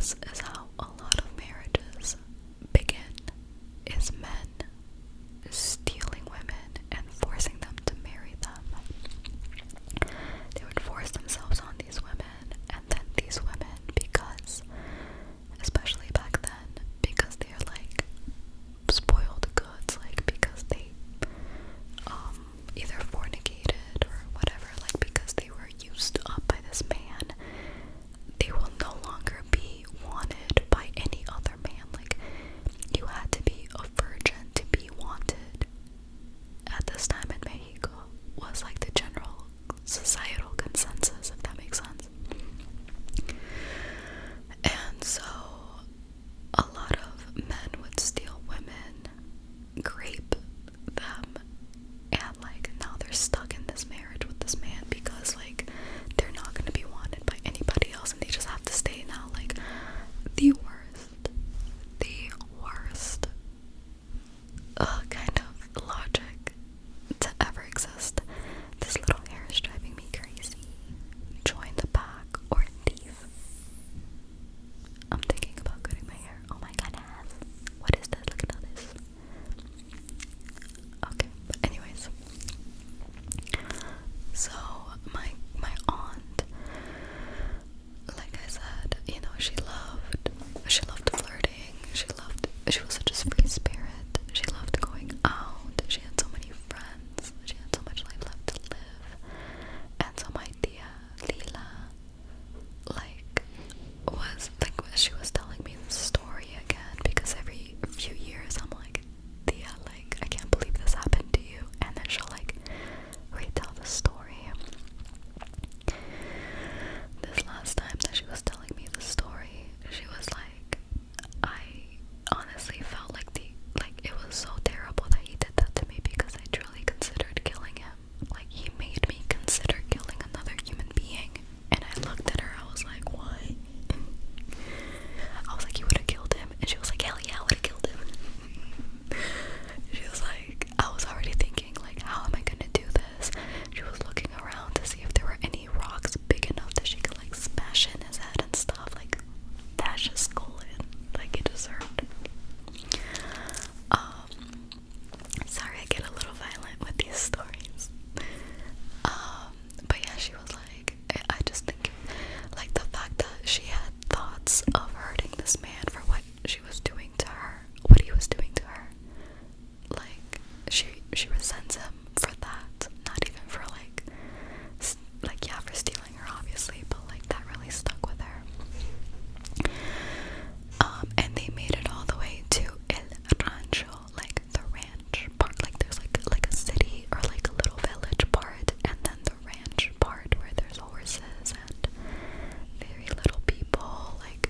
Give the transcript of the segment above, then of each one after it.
this is how a lot of marriages begin, is men stealing women and forcing them to marry them. They would force themselves on these women, and then these women, because, especially back then, because they're like spoiled goods, like because they either fornicated or whatever, like because they were used up by this man, they will no longer be wanted by any other man. Like, you had to be a virgin to be wanted at this time in Mexico, was like the general societal consensus, if that makes sense. And so a lot of men would steal women, grape them, and like now they're stuck in this marriage with this man because like they're not going to be wanted by anybody else, and they just have to stay now. Like, the worst kind of logic to ever exist. This little hair is driving me crazy. Join the pack or leave. I'm thinking about cutting my hair. Oh my goodness. What is this? Look at all this. Okay, but anyways. So my aunt, like I said, you know, she loved flirting. She was such a free spirit. She loved going out. She had so many friends. She had so much life left to live. And so my tia, Lila, like, she was telling me the story again, because every few years I'm like, tia, like, I can't believe this happened to you. And then she'll like retell the story. This last time that she was telling me the story, she was like, I honestly felt like it was so terrible that he did that to me, because I truly considered killing him. Like, he made me consider killing another human being. And I looked at her, I was like, what? I was like, you would have killed him? And she was like, hell yeah, I would have killed him. She was like, I was already thinking, like, how am I gonna do this? She was looking around to see if there were any rocks big enough that she could like smash in his head and stuff, like dash his skull in, like he deserved. Sorry, I get a little violent with these stories. But yeah, she was like, I just think, like, the fact that she had thoughts of hurting this man for what she was doing to her, what he was doing to her, like, she resents him for that, not even for like, yeah, for stealing her, obviously, but like, that really stuck with her. And they made it all the way to El Rancho, like the ranch part. Like, there's like a city or like a little village part, and then the ranch part where there's horses and very little people. Like,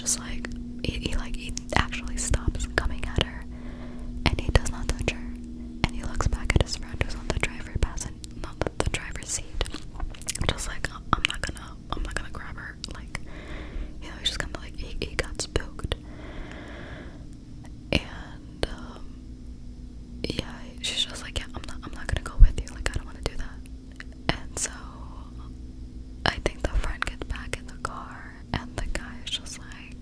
just like, he actually stops coming at her, and he does not touch her, and he looks back at his friend who's on the the driver's seat, just like, I'm not gonna grab her, like, you know, he's just kind of like, he got spooked. And yeah, she's just like, yeah, I'm not gonna go with you, like, I don't want to do that. And so I think the friend gets back in the car, and the guy is just like,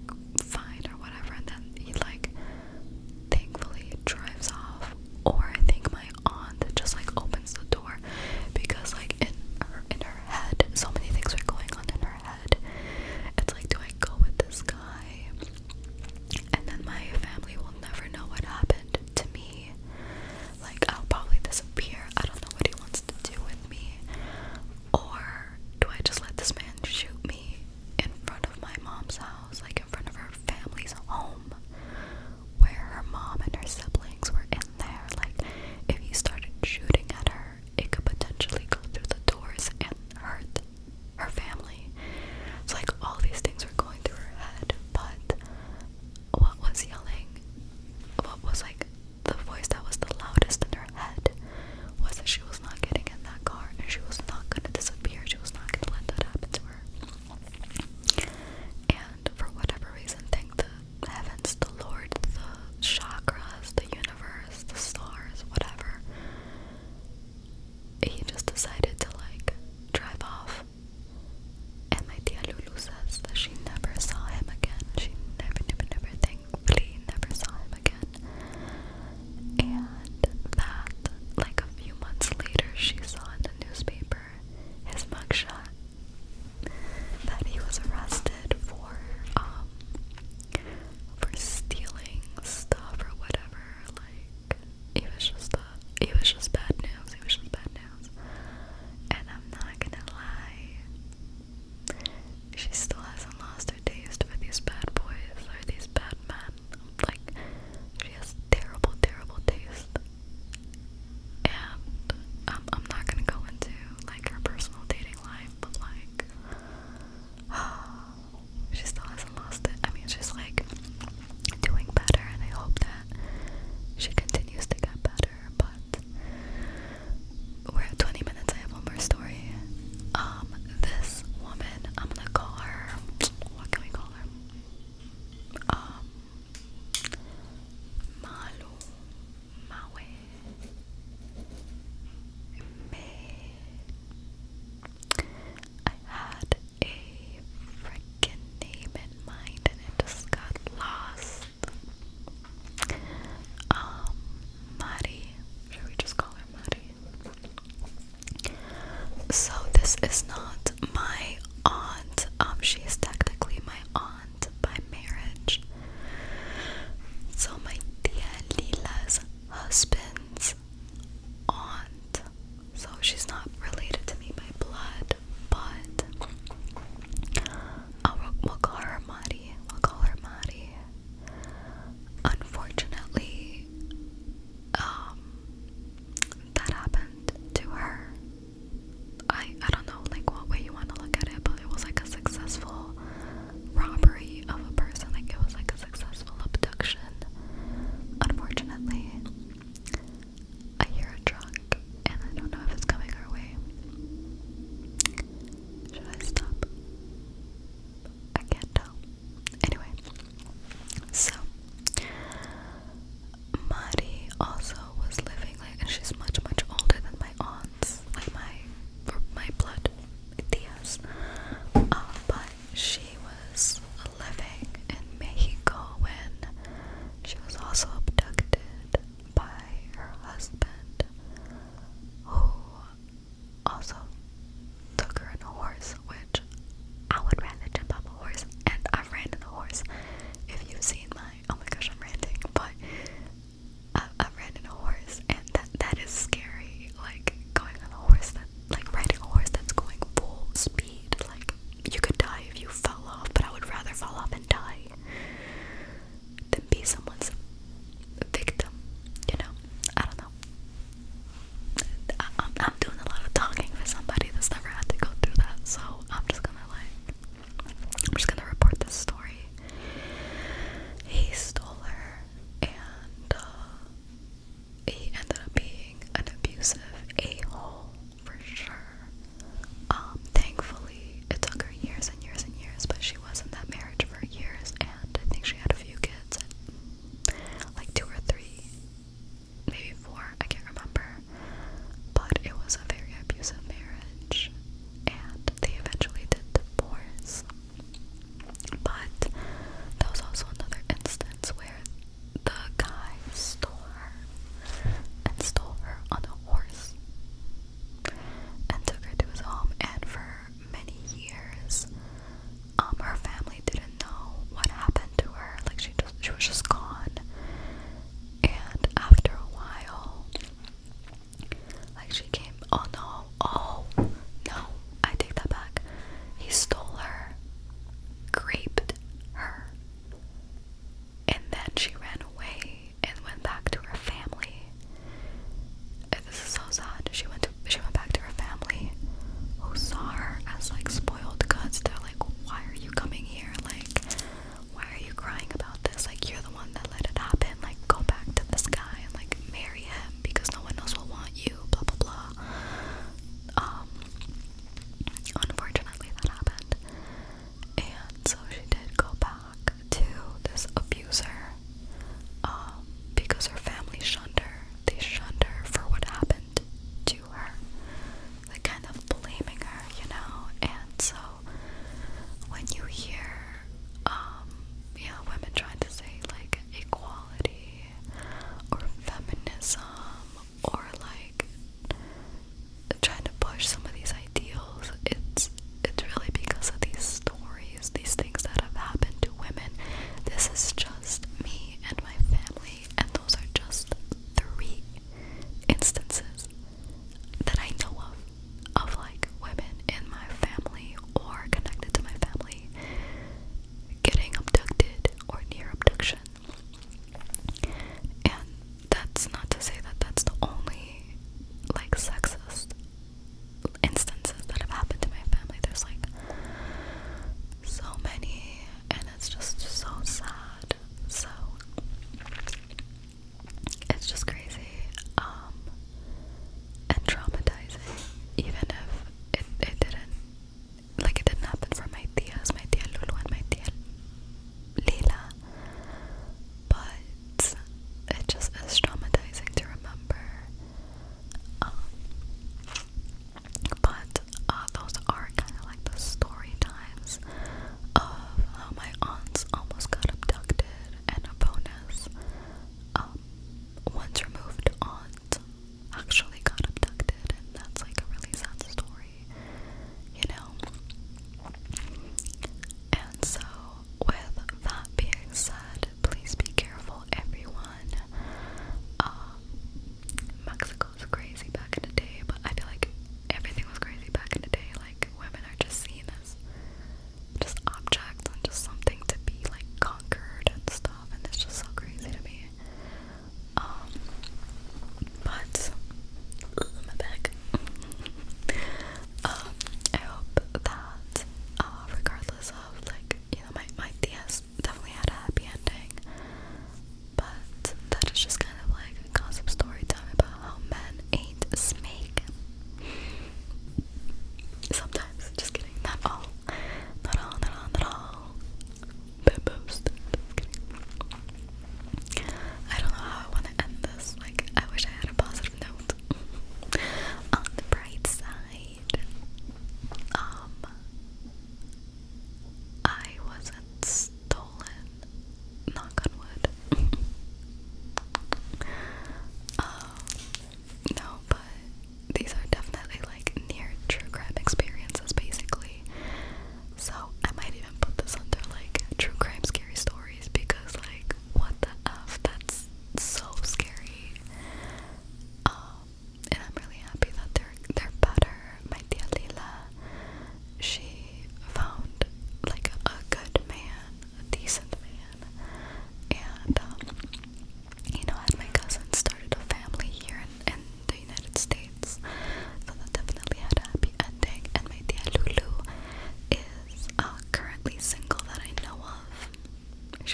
single that I know of.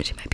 She might